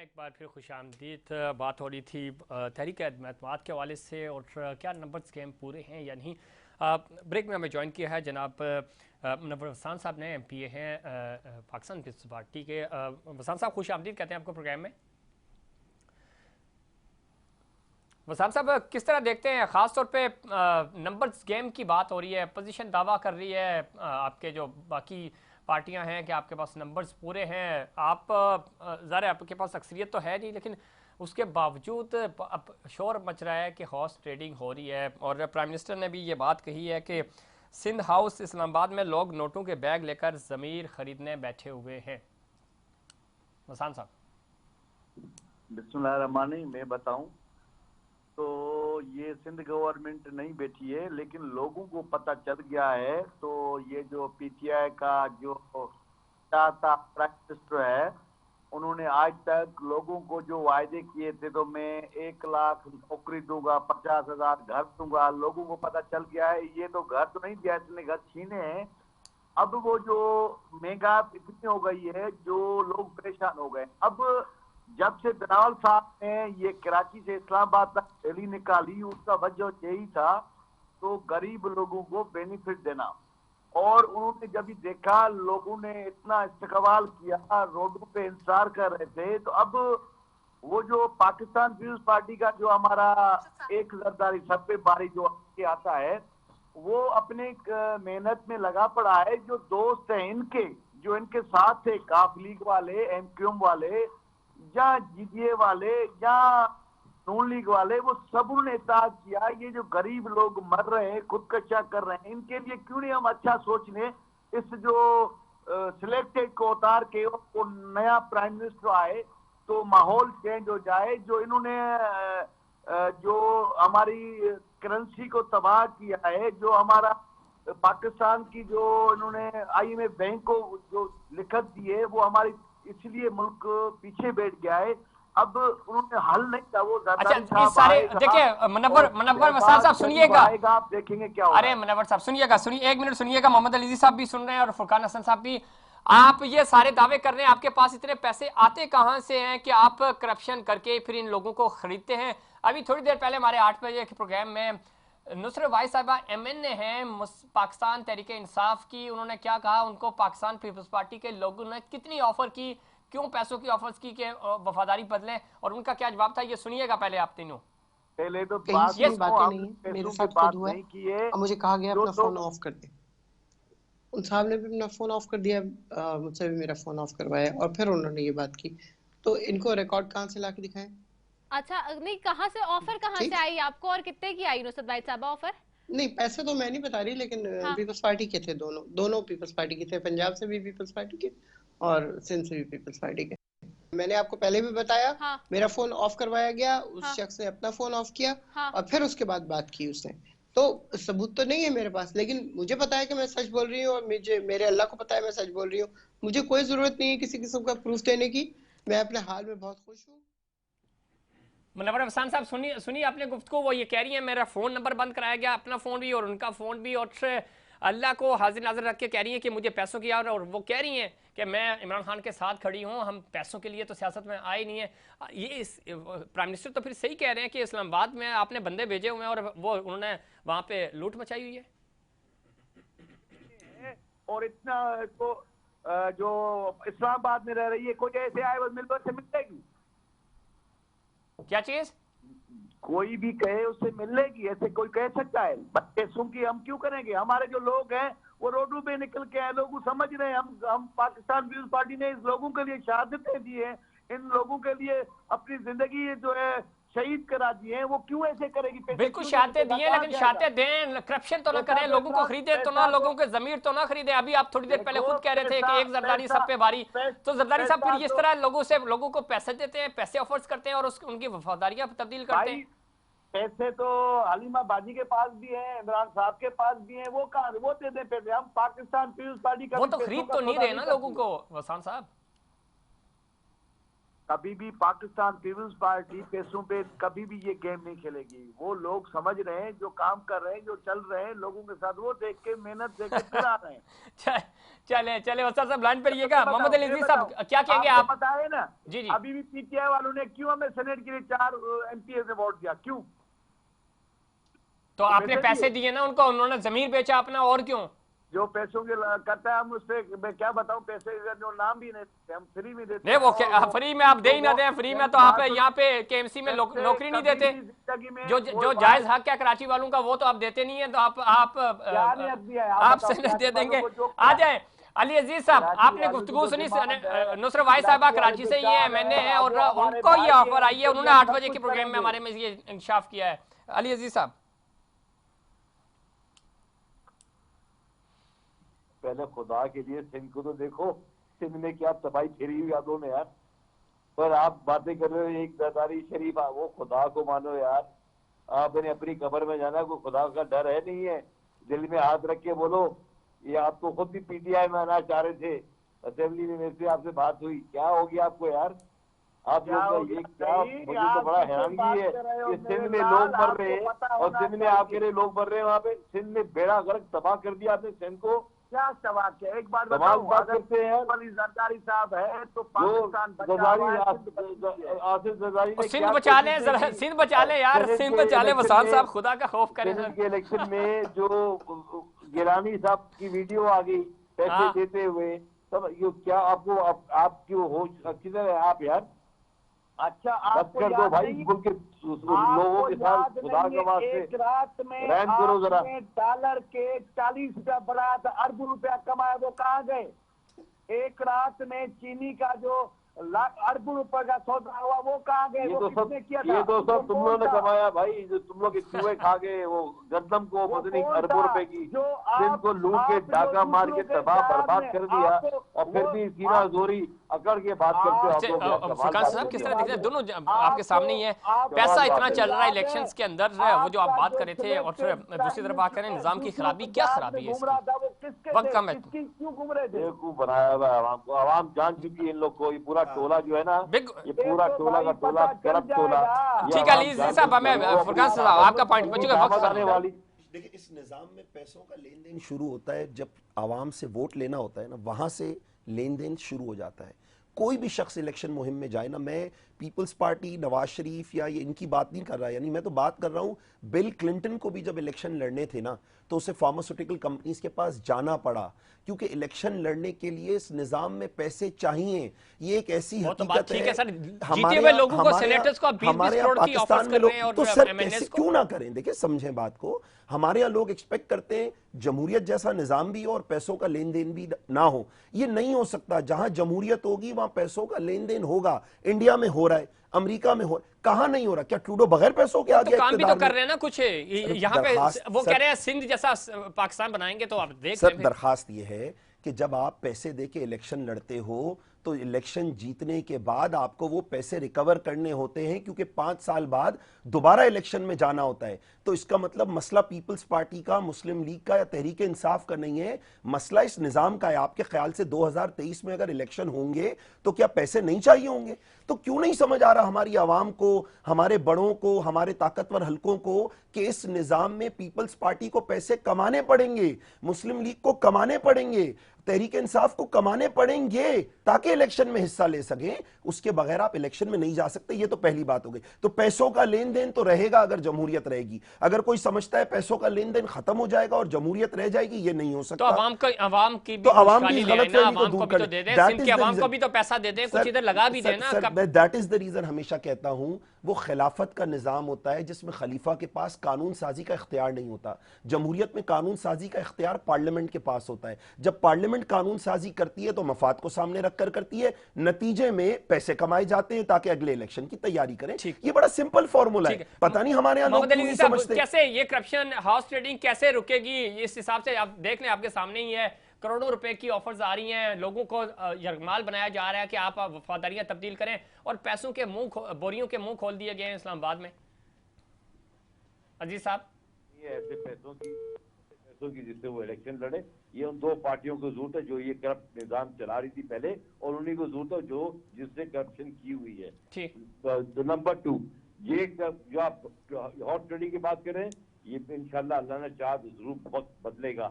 एक बार फिर खुशामदीद। बात हो रही थी तहरीक एतमाद के हवाले से और क्या नंबर स्कैम पूरे हैं या नहीं। ब्रेक में हमें ज्वाइन किया है जनाब मुनव्वर वसान साहब ने, MPA हैं पाकिस्तान पीपल्स पार्टी के। वसान साहब खुशामदीद कहते हैं आपको प्रोग्राम में। वसान साहब किस तरह देखते हैं, ख़ास तौर पे नंबर्स गेम की बात हो रही है, अपोजिशन दावा कर रही है आपके जो बाकी पार्टियां हैं कि आपके पास नंबर्स पूरे हैं, आप ज़ाहिर आपके पास अक्सरियत तो है नहीं, लेकिन उसके बावजूद अब शोर मच रहा है कि हॉर्स ट्रेडिंग हो रही है। और प्राइम मिनिस्टर ने भी ये बात कही है कि सिंध हाउस इस्लामाबाद में लोग नोटों के बैग लेकर ज़मीर खरीदने बैठे हुए हैं। वसान साहब बिस्मिल्लाहिर्रहमानिर्रहीम। मैं बताऊं तो ये सिंध गवर्नमेंट नहीं बैठी है, लेकिन लोगों को पता चल गया है। तो ये जो PTI का जो प्राइम मिनिस्टर है, उन्होंने आज तक लोगों को जो वायदे किए थे, तो मैं 1 लाख नौकरी दूंगा, 50,000 घर दूंगा, लोगों को पता चल गया है ये तो घर तो नहीं दिया, इसने घर छीने हैं। अब वो जो महंगा इतनी हो गई है, जो लोग परेशान हो गए। अब जब से बिलावल साहब ने ये कराची से इस्लामाबाद तक रैली निकाली, उसका वजह यही था तो गरीब लोगों को बेनिफिट देना। और उन्होंने जब देखा लोगों ने इतना इस्तकबाल किया, रोडों पे इंतजार कर रहे थे, तो अब वो जो पाकिस्तान पीपल्स पार्टी का जो हमारा एक जरदारी सब पे बारी जो आता है, वो अपने मेहनत में लगा पड़ा है। जो दोस्त हैं इनके, जो इनके साथ थे, काफ लीग वाले, MQM वाले या GDA वाले या नून लीग वाले, वो सब ने इत्तेहाद किया। ये जो गरीब लोग मर रहे हैं, खुदकशा कर रहे हैं, इनके लिए क्यों नहीं हम अच्छा सोच लें। इस जो सिलेक्टेड को उतार के वो नया प्राइम मिनिस्टर आए तो माहौल चेंज हो जाए। जो इन्होंने जो हमारी करेंसी को तबाह किया है, जो हमारा पाकिस्तान की जो इन्होंने IMF बैंक को जो लिखत दी है, वो हमारी इसलिए मुल्क पीछे बैठ गया है। अब उन्होंने हल नहीं था। वो अच्छा, इस सारे देखिए मुनव्वर वसान साहब सुनिएगा, आप देखेंगे क्या होगा। अरे मुनव्वर साहब सुनिएगा, सुनिए 1 मिनट सुनिएगा। मोहम्मद अली साहब भी सुन रहे हैं और फुरकान हसन साहब भी। आप ये सारे दावे कर रहे हैं, आपके पास इतने पैसे आते कहां से हैं कि आप करप्शन करके फिर इन लोगों को खरीदते हैं। अभी थोड़ी देर पहले हमारे 8 बजे के प्रोग्राम में नुसरत वाहिद साहिबा MNA हैं पाकिस्तान तहरीक इंसाफ की, उन्होंने क्या कहा, उनको पाकिस्तान पीपल्स पार्टी के लोगों ने कितनी ऑफर की, क्यों पैसों की ऑफर्स की कि वफादारी बदले, और उनका क्या जवाब था, ये सुनिएगा पहले आप तीनों। पहले तो बातें नहीं है, मेरे साथ खुद हुआ है। अब मुझे कहा गया अपना फोन ऑफ कर दे। उन साहब ने भी अपना फोन ऑफ कर दिया, मुझसे भी मेरा फोन ऑफ करवाया और फिर उन्होंने ये बात की। तो इनको रिकॉर्ड कहाँ से लाके दिखाएं? अच्छा, नहीं, कहाँ से ऑफर, कहाँ से आई आपको और कितने की आई नुसरत वाहिद साहबा ऑफर? नहीं, पैसे तो मैं नहीं बता रही, लेकिन पीपल्स पार्टी के थे, दोनों पीपल्स पार्टी के थे। पंजाब से भी पीपल्स पार्टी के और सिंध से भी पीपल्स पार्टी के। मैंने आपको पहले भी बताया, मेरा फोन ऑफ करवाया गया, उस शख्स ने अपना फोन ऑफ किया और फिर उसके बाद बात की उसने। तो सबूत तो नहीं है मेरे पास, लेकिन मुझे पता है कि मैं सच बोल रही हूँ और मेरे अल्लाह को पता है मैं सच बोल रही हूँ। मुझे कोई जरूरत नहीं है किसी किस्म का प्रूफ देने की। मैं अपने हाल में बहुत खुश हूँ। मुनव्वर वसान साहब सुनिए अपने गुफ्तगू। वो ये कह रही है मेरा फ़ोन नंबर बंद कराया गया, अपना फ़ोन भी और उनका फ़ोन भी, और अल्लाह को हाजिर नाजिर रख के कह रही है कि मुझे पैसों की और वो कह रही हैं कि मैं इमरान खान के साथ खड़ी हूँ, हम पैसों के लिए तो सियासत में आए नहीं है। ये प्राइम मिनिस्टर तो फिर सही कह रहे हैं कि इस्लामाबाद में आपने बंदे भेजे हुए हैं और वो उन्होंने वहाँ पे लूट मचाई हुई है। और इतना तो जो इस्लामाबाद में रह रही है, कोई ऐसे आए वो मिल मिलेगी क्या चीज, कोई भी कहे उससे मिलेगी, ऐसे कोई कह सकता है? पैसों की हम क्यों करेंगे? हमारे जो लोग हैं वो रोडों पे निकल के आए, लोग समझ रहे हैं। हम पाकिस्तान पीपल्स पार्टी ने इस लोगों के लिए शहादतें दी है, इन लोगों के लिए अपनी जिंदगी जो है शहीद करा दिए हैं, वो क्यों ऐसे करेगी? बिल्कुल शहादतें दिए, लेकिन शहादतें दें, करप्शन तो ना करें, लोगों को खरीदे तो ना, लोगों के जमीर तो ना खरीदे। अभी आप थोड़ी देर पहले खुद कह रहे थे कि एक जरदारी सब पे भारी, तो जरदारी साहब फिर इस तरह लोगों को पैसे देते हैं, पैसे ऑफर्स करते हैं और उनकी वफादारियां तब्दील करते हैं। पैसे तो हलीमा बाजी के पास भी हैं, इमरान साहब के पास भी हैं, वो दे दें पैसे। हम पाकिस्तान पीपल्स पार्टी का वो तो खरीद तो नहीं रहे ना लोगों को वसान साहब। कभी भी पाकिस्तान पीपल्स पार्टी पैसों पे कभी भी ये गेम नहीं खेलेगी। वो लोग समझ रहे हैं, जो काम कर रहे हैं, जो चल रहे हैं लोगों के साथ, वो देख के मेहनत देख के फिर आ रहे हैं। चले चले वस्ताद साहब लाइन पर रहिएगा। मोहम्मद अली अजीज साहब क्या कहेंगे आप? बताए ना जी जी, अभी भी पीटीआई वालों ने क्यों हमें सेनेट के लिए 4 एमपी ने वोट दिया, क्यों? तो आपने पैसे दिए ना उनको, उन्होंने जमीन बेचा अपना, और क्यों? जो पैसों के करता है हम उससे मैं क्या बताऊं, पैसे जो नाम भी नहीं देते, हम फ्री में देते नहीं, वो फ्री में आप दे ही ना दें, फ्री में तो आप यहाँ पे केएमसी में नौकरी नहीं देते। जो जायज हक है कराची वालों का वो तो आप देते नहीं है, तो आप सेनेट दे देंगे। आ जाए अली अजीज साहब, आपने गुफ्तगू सुनी, नुसरत वाहिद साहबा कराची से ही है, मैंने है, और उनको ये ऑफर आई है, उन्होंने 8 बजे के प्रोग्राम में हमारे में ये इंकशाफ किया है। अली अजीज साहब, पहले खुदा के लिए सिंध को तो देखो, सिंध में क्या तबाही फेरी हुई यादों में यार। पर आप बातें कर रहे हो एक दरबारी शरीफ, वो खुदा को मानो यार। आपने अपनी कब्र में जाना, कोई खुदा का डर है नहीं है? दिल में हाथ रख के बोलो। ये आपको खुद भी पीटीआई में आना चाह रहे थे, असेंबली में मेरे से आपसे बात हुई, क्या हो गया आपको यार? आप लोग ये क्या, मुझे तो बड़ा हैरानगी है कि सिंध में लोग मर रहे हैं और सिंध में आपके लिए लोग मर रहे हैं। वहाँ पे सिंध में बेड़ा गर्क तबाह कर दिया आपने सिंध को। क्या सवाल क्या, एक बार बताओ, बात करते हैं जरदारी साहब है तो पाकिस्तान सिंध बचा ले, सिंध बचा ले यार, सिंध बचा ले, वसाल साहब खुदा का खौफ करें। के इलेक्शन में जो गिलानी साहब की वीडियो आ गई पैसे देते हुए, तब ये क्या आपको आप क्यों होश किधर है आप यार? अच्छा आपको कर दो भाई, मुल्क के लोगों के साथ खुदा के वास्ते एक रात में रहम करो जरा। डॉलर के 40 रुपया बढ़ा था, अरबों रुपया कमाया, वो कहाँ गए? एक रात में चीनी का जो अरबों रुपए का सौदा हुआ, वो कहाँ गए? वो किसने किया था? ये तो सब तुम लोगों ने कमाया भाई, जो तुम लोग चूहे खा गए, वो गंदम को मदनी अरबों रुपए की जिनको लूट के डाका मार के तबाह बर्बाद कर दिया, और फिर भी सीना जोरी अकड़ के बात करते हो। फुरकान साहब किस तरह दिख रहे हैं, दोनों आपके सामने ही है, पैसा इतना चल रहा है इलेक्शंस के अंदर, वो जो आप बात कर रहे थे, और फिर दूसरी तरफ बात करें निजाम की खराबी, क्या खराबी है इसकी? वक्त कम है, क्यों घूम रहे थे? बनाया हुआ आवाम को, आवाम जान चुकी है इन लोग को। ये पूरा टोला जो है ना, ये पूरा टोला का टोला करप्ट टोला। ठीक है अली साहब, हमें फुरकान साहब आपका पॉइंट आने वाली। देखिए, इस निजाम में पैसों का लेन देन शुरू होता है जब आवाम से वोट लेना होता है ना, वहां से लेन देन शुरू हो जाता है। कोई भी शख्स इलेक्शन मुहिम में जाए ना, मैं पीपल्स पार्टी, नवाज शरीफ या ये इनकी बात नहीं कर रहा, यानी मैं तो बात कर रहा हूं बिल क्लिंटन को भी जब इलेक्शन लड़ने थे ना, तो उसे फार्मास्यूटिकल कंपनीज के पास जाना पड़ा, क्योंकि इलेक्शन लड़ने के लिए इस निजाम में पैसे चाहिए। ये एक ऐसी हकीकत है। हमारे लोगों को, सेनेटर्स को हमारे यहाँ पाकिस्तान में लोग तो सर कैसे क्यों ना करें? देखिए समझें बात को, हमारे यहाँ लोग एक्सपेक्ट करते हैं जमहूरियत जैसा निजाम भी हो और पैसों का लेन देन भी ना हो। ये नहीं हो सकता। जहां जमहूरियत होगी वहां पैसों का लेन देन होगा। इंडिया में हो रहा है, अमेरिका में हो, कहां नहीं हो रहा? क्या ट्रूडो बगैर पैसों के आ गया? काम भी तो कर रहे हैं ना कुछ यहाँ पे, वो कह रहे हैं सिंध जैसा पाकिस्तान बनाएंगे, तो आप देख सर दरखास्त ये है कि जब आप पैसे देके इलेक्शन लड़ते हो तो इलेक्शन जीतने के बाद आपको वो पैसे रिकवर करने होते हैं, क्योंकि 5 साल बाद दोबारा इलेक्शन में जाना होता है। तो इसका मतलब मसला पीपल्स पार्टी का, मुस्लिम लीग का या तहरीक इंसाफ का नहीं है, मसला इस निजाम का है। आपके ख्याल से 2023 में अगर इलेक्शन होंगे तो क्या पैसे नहीं चाहिए होंगे? तो क्यों नहीं समझ आ रहा हमारी आवाम को, हमारे बड़ों को, हमारे ताकतवर हलकों को कि इस निजाम में पीपल्स पार्टी को पैसे कमाने पड़ेंगे, मुस्लिम लीग को कमाने पड़ेंगे, तहरीक इंसाफ को कमाने पड़ेंगे ताकि इलेक्शन में हिस्सा ले सकें। उसके बगैर आप इलेक्शन में नहीं जा सकते। ये तो पहली बात हो गई। तो पैसों का लेन देन तो रहेगा अगर जमहूरियत रहेगी। अगर कोई समझता है पैसों का लेन देन खत्म हो जाएगा और जमहूरियत रह जाएगी, ये नहीं हो सकता। तो आवाम की तो आवाम की गलतफहमी को दूर कर दे, आवाम को भी तो पैसा दे दें, कुछ इधर लगा भी देना। दैट इज द रीजन हमेशा कहता हूं, वो खिलाफत का निजाम होता है जिसमें खलीफा के पास कानून साजी का इख्तियार नहीं होता। जमहूरियत में कानून साजी का इख्तियार पार्लियामेंट के पास होता है। जब पार्लियामेंट कानून साजी करती है तो मफाद को सामने रखकर करती है, नतीजे में पैसे कमाए जाते हैं ताकि अगले इलेक्शन की तैयारी करें। ये बड़ा सिंपल फॉर्मूला है। पता नहीं हमारे यहाँ लोग नहीं समझते। कैसे ये करप्शन, हाउस ट्रेडिंग कैसे रुकेगी? इस हिसाब से आप देख लें, आपके सामने ही है, करोड़ों रुपए की ऑफर्स आ रही हैं, लोगों को यरगमाल बनाया जा रहा है कि आप वफादारियां तब्दील करें, और पैसों के मुंह, बोरियों के मुंह खोल दिए गए हैं इस्लामाबाद में। अजीज साहब, ये ऐसे पैसों की पैसों की जिससे वो इलेक्शन लड़े। ये उन दो पार्टियों को जरूरत है जो ये करप्ट निजाम चला रही थी पहले, और उन्हीं को जरूरत है जो जिससे करप्शन की हुई है। तो नंबर 2, ये जो आप हॉट स्टडी की बात करें, ये इंशाल्लाह अल्लाह ने चाहा तो जरूर बहुत बदलेगा।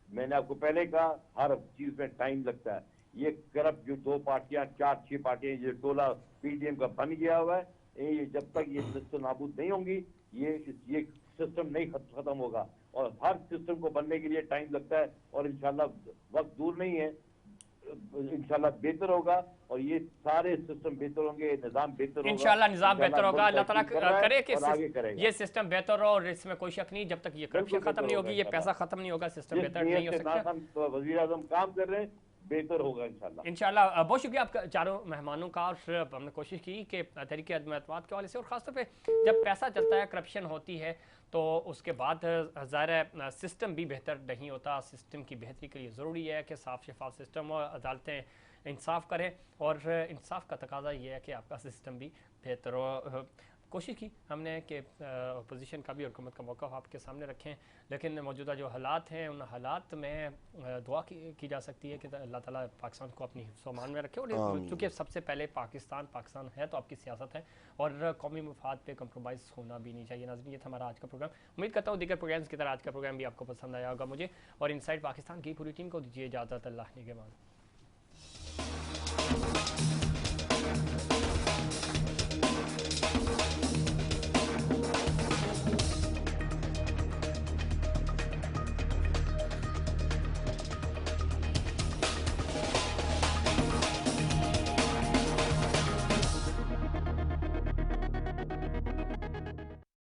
मैंने आपको पहले कहा हर चीज में टाइम लगता है। ये करप्ट जो 2 पार्टियां 4-6 पार्टियां, ये टोला पीडीएम का बन गया हुआ है, ये जब तक ये सिस्टम नाबूद नहीं होंगी ये सिस्टम नहीं खत्म होगा। और हर सिस्टम को बनने के लिए टाइम लगता है, और इंशाल्लाह वक्त दूर नहीं है, इंशाल्लाह बेहतर होगा, और ये सारे सिस्टम बेहतर होंगे, निजाम बेहतर होगा, इंशाल्लाह निजाम बेहतर होगा। अल्लाह ताला करे कि ये सिस्टम बेहतर हो, और इसमें कोई शक नहीं, जब तक ये करप्शन खत्म नहीं होगी, ये पैसा खत्म नहीं होगा, सिस्टम बेहतर नहीं हो सकता। वज़ीर आज़म काम कर रहे हैं, बेहतर होगा इंशाल्लाह। इंशाल्लाह। बहुत शुक्रिया आपका चारों मेहमानों का। और हमने कोशिश की कि तहरीक अदम-ए-एतमाद के हवाले से, और ख़ासतौर पे जब पैसा चलता है, करप्शन होती है, तो उसके बाद ज़ाहिर है सिस्टम भी बेहतर नहीं होता। सिस्टम की बेहतरी के लिए ज़रूरी है कि साफ शफाफ सिस्टम और अदालतें इंसाफ करें, और इंसाफ का तकाजा ये है कि आपका सिस्टम भी बेहतर हो। कोशिश की हमने कि अपोजिशन का भी और हुकूमत का मौका आपके सामने रखें, लेकिन मौजूदा जो हालात हैं उन हालात में दुआ की जा सकती है कि अल्लाह ताला पाकिस्तान को अपनी हिफ्ज़-ओ-अमान में रखे। और चूँकि सबसे पहले पाकिस्तान है तो आपकी सियासत है, और कौमी मफाद पे कंप्रोमाइज़ होना भी नहीं चाहिए। नाज़रीन, ये था हमारा आज का प्रोग्राम। उम्मीद करता हूँ दीगर प्रोग्राम्स की तरह आज का प्रोग्राम भी आपको पसंद आया होगा। मुझे और इनसाइड पाकिस्तान की पूरी टीम को दीजिए इजाज़त। अल्लाह निगहबान।